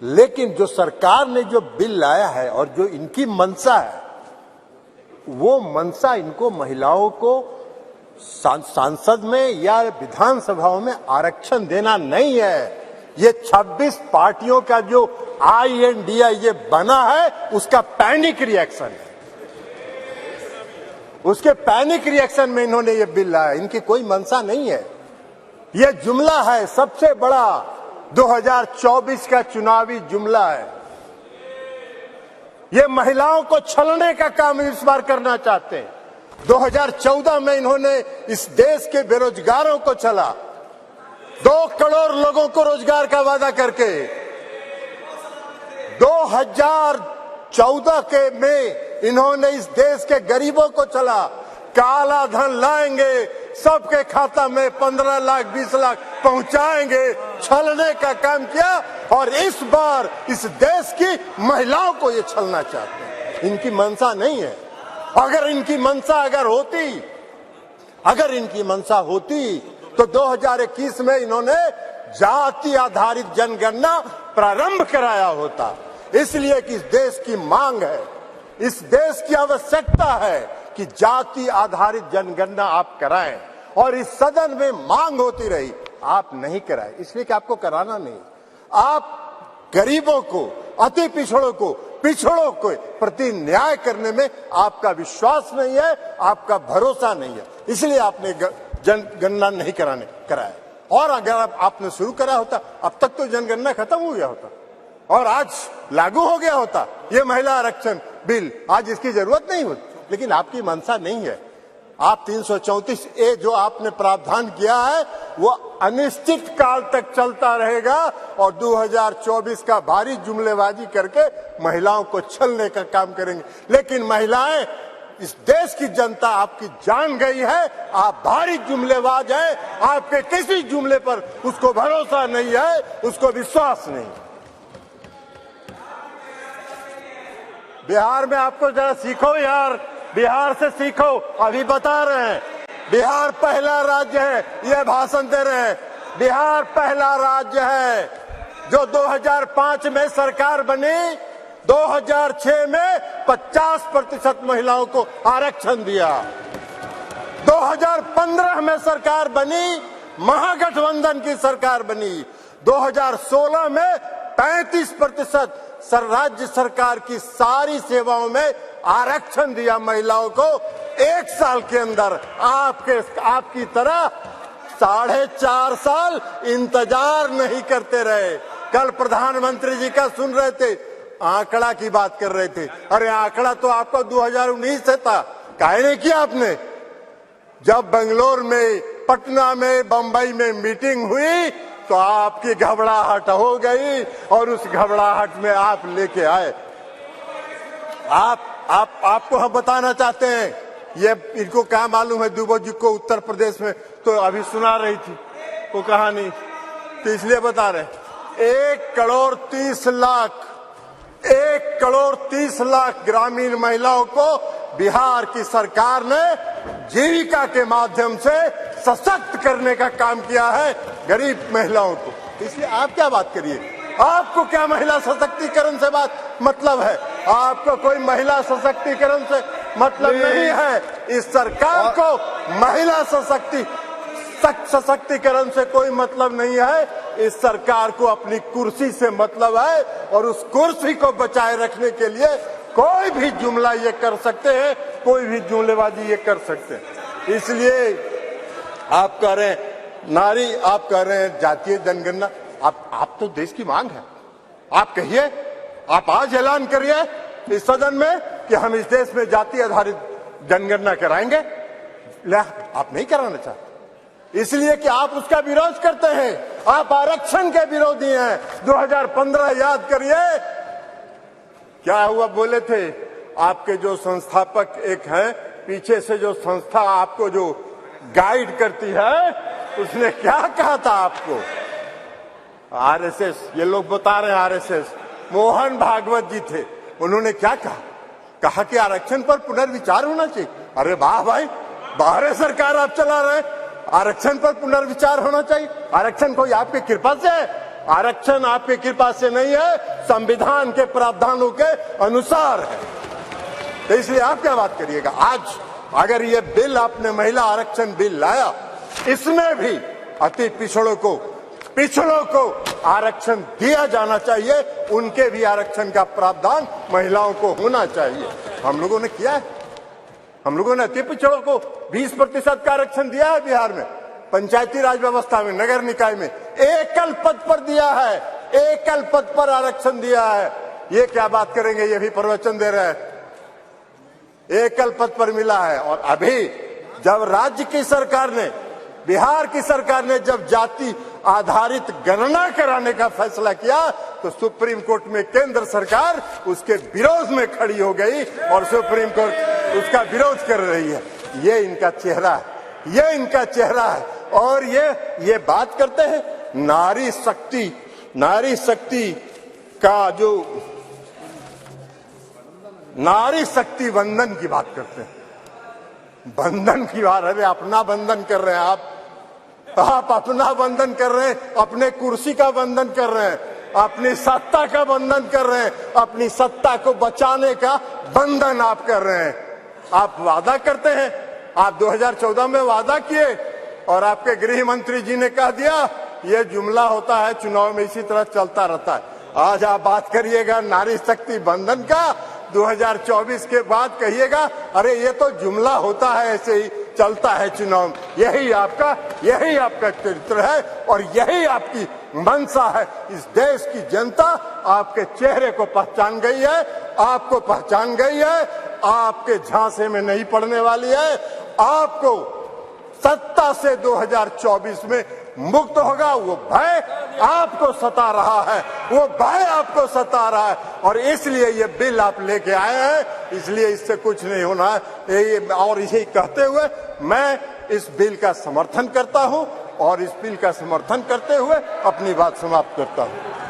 लेकिन जो सरकार ने जो बिल लाया है और जो इनकी मंशा है, वो मंशा इनको महिलाओं को सांसद में या विधानसभाओं में आरक्षण देना नहीं है। ये 26 पार्टियों का जो INDI ये बना है, उसका पैनिक रिएक्शन है। उसके पैनिक रिएक्शन में इन्होंने ये बिल लाया। इनकी कोई मंशा नहीं है। ये जुमला है, सबसे बड़ा 2024 का चुनावी जुमला है। ये महिलाओं को छलने का काम इस बार करना चाहते हैं। 2014 में इन्होंने इस देश के बेरोजगारों को छला, 2 करोड़ लोगों को रोजगार का वादा करके। 2014 के में इन्होंने इस देश के गरीबों को छला, काला धन लाएंगे, सबके खाता में 15 लाख 20 लाख पहुंचाएंगे, छलने का काम किया। और इस बार इस देश की महिलाओं को ये छलना चाहते हैं। इनकी मंशा नहीं है। अगर इनकी मंशा होती तो 2021 में इन्होंने जाति आधारित जनगणना प्रारंभ कराया होता। इसलिए कि इस देश की मांग है, इस देश की आवश्यकता है कि जाति आधारित जनगणना आप कराएं। और इस सदन में मांग होती रही, आप नहीं कराए, इसलिए कि आपको कराना नहीं। आप गरीबों को, अति पिछड़ों को प्रति न्याय करने में आपका विश्वास नहीं है, आपका भरोसा नहीं है, इसलिए आपने जनगणना नहीं कराया। और अगर आपने शुरू करा होता, अब तक तो जनगणना खत्म हो गया होता और आज लागू हो गया होता ये महिला आरक्षण बिल। आज इसकी जरूरत नहीं होती, लेकिन आपकी मंशा नहीं है। आप 334A जो आपने प्रावधान किया है, वो अनिश्चित काल तक चलता रहेगा और 2024 का भारी जुमलेबाजी करके महिलाओं को छलने का काम करेंगे। लेकिन महिलाएं, इस देश की जनता आपकी जान गई है, आप भारी जुमलेबाज हैं। आपके किसी जुमले पर उसको भरोसा नहीं है, उसको विश्वास नहीं। बिहार में आपको जरा सीखो यार, बिहार से सीखो। अभी बता रहे हैं बिहार पहला राज्य है, ये भाषण दे रहे हैं। बिहार पहला राज्य है जो 2005 में सरकार बनी, 2006 में 50% महिलाओं को आरक्षण दिया। 2015 में सरकार बनी, महागठबंधन की सरकार बनी। 2016 में 35% राज्य सरकार की सारी सेवाओं में आरक्षण दिया महिलाओं को। 1 साल के अंदर आपकी तरह 4.5 साल इंतजार नहीं करते रहे। कल प्रधानमंत्री जी का सुन रहे थे, आंकड़ा की बात कर रहे थे। अरे आंकड़ा तो आपका 2019 से था, काहे नहीं किया आपने? जब बेंगलोर में, पटना में, बंबई में मीटिंग हुई तो आपकी घबराहट हो गई और उस घबराहट में आप लेके आए। आपको हम बताना चाहते हैं, ये इनको क्या मालूम है दुबे जी को उत्तर प्रदेश में तो अभी सुना रही थी वो कहानी, तो इसलिए बता रहे। 1 करोड़ 30 लाख ग्रामीण महिलाओं को बिहार की सरकार ने जीविका के माध्यम से सशक्त करने का काम किया है, गरीब महिलाओं को। इसलिए आप क्या बात करिए, आपको क्या महिला सशक्तिकरण से मतलब है? आपको कोई महिला सशक्तिकरण से मतलब नहीं है। इस सरकार को महिला सशक्तिकरण से कोई मतलब नहीं है। इस सरकार को अपनी कुर्सी से मतलब है और उस कुर्सी को बचाए रखने के लिए कोई भी जुमला ये कर सकते हैं, कोई भी जुमलेबाजी ये कर सकते हैं। इसलिए आप कह रहे हैं नारी, आप कह रहे हैं जातीय जनगणना। आप तो देश की मांग है, आप कहिए, आप आज ऐलान करिए इस सदन में कि हम इस देश में जाति आधारित जनगणना कराएंगे। आप नहीं कराना चाहते, इसलिए कि आप उसका विरोध करते हैं। आप आरक्षण के विरोधी हैं। 2015 याद करिए क्या हुआ, बोले थे आपके जो संस्थापक एक हैं, पीछे से जो संस्था आपको जो गाइड करती है, उसने क्या कहा था आपको? RSS, ये लोग बता रहे हैं RSS, मोहन भागवत जी थे। उन्होंने क्या कहा कि आरक्षण पर पुनर्विचार होना चाहिए। अरे वाह भाई, बाहर सरकार आप चला रहे हैं, आरक्षण पर पुनर्विचार होना चाहिए। आरक्षण कोई आपकी कृपा से है? आरक्षण आपकी कृपा से नहीं है, संविधान के प्रावधानों के अनुसार है। तो इसलिए आप क्या बात करिएगा। आज अगर ये बिल आपने महिला आरक्षण बिल लाया, इसमें भी अति पिछड़ों को आरक्षण दिया जाना चाहिए, उनके भी आरक्षण का प्रावधान महिलाओं को होना चाहिए। हम लोगों ने किया है, हम लोगों ने अति पिछड़ों को 20% का आरक्षण दिया है बिहार में, पंचायती राज व्यवस्था में, नगर निकाय में एकल पद पर दिया है, एकल पद पर आरक्षण दिया है। ये क्या बात करेंगे, ये भी प्रवचन दे रहे हैं, एकल पद पर मिला है। और अभी जब राज्य की सरकार ने, बिहार की सरकार ने जब जाति आधारित गणना कराने का फैसला किया, तो सुप्रीम कोर्ट में केंद्र सरकार उसके विरोध में खड़ी हो गई और सुप्रीम कोर्ट उसका विरोध कर रही है। ये इनका चेहरा है, ये इनका चेहरा है। और ये बात करते हैं नारी शक्ति का, जो नारी शक्ति वंदन की बात करते हैं, बंधन की बात। अरे अपना बंधन कर रहे हैं आप अपना बंधन कर रहे हैं, अपने कुर्सी का बंधन कर रहे हैं, अपनी सत्ता का बंधन कर रहे हैं, अपनी सत्ता को बचाने का बंधन आप कर रहे हैं। आप वादा करते हैं, आप 2014 में वादा किए और आपके गृह मंत्री जी ने कह दिया ये जुमला होता है, चुनाव में इसी तरह चलता रहता है। आज आप बात करिएगा नारी शक्ति बंधन का, 2024 के बाद कहिएगा अरे ये तो जुमला होता है, ऐसे ही चलता है चुनाव। यही आपका चरित्र है और यही आपकी मंशा है। इस देश की जनता आपके चेहरे को पहचान गई है, आपको पहचान गई है, आपके झांसे में नहीं पड़ने वाली है। आपको सत्ता से 2024 में मुक्त होगा, वो भय आपको सता रहा है, वो भय आपको सता रहा है। और इसलिए ये बिल आप लेके आए हैं, इसलिए इससे कुछ नहीं होना है। और इसे कहते हुए मैं इस बिल का समर्थन करता हूं और इस बिल का समर्थन करते हुए अपनी बात समाप्त करता हूं।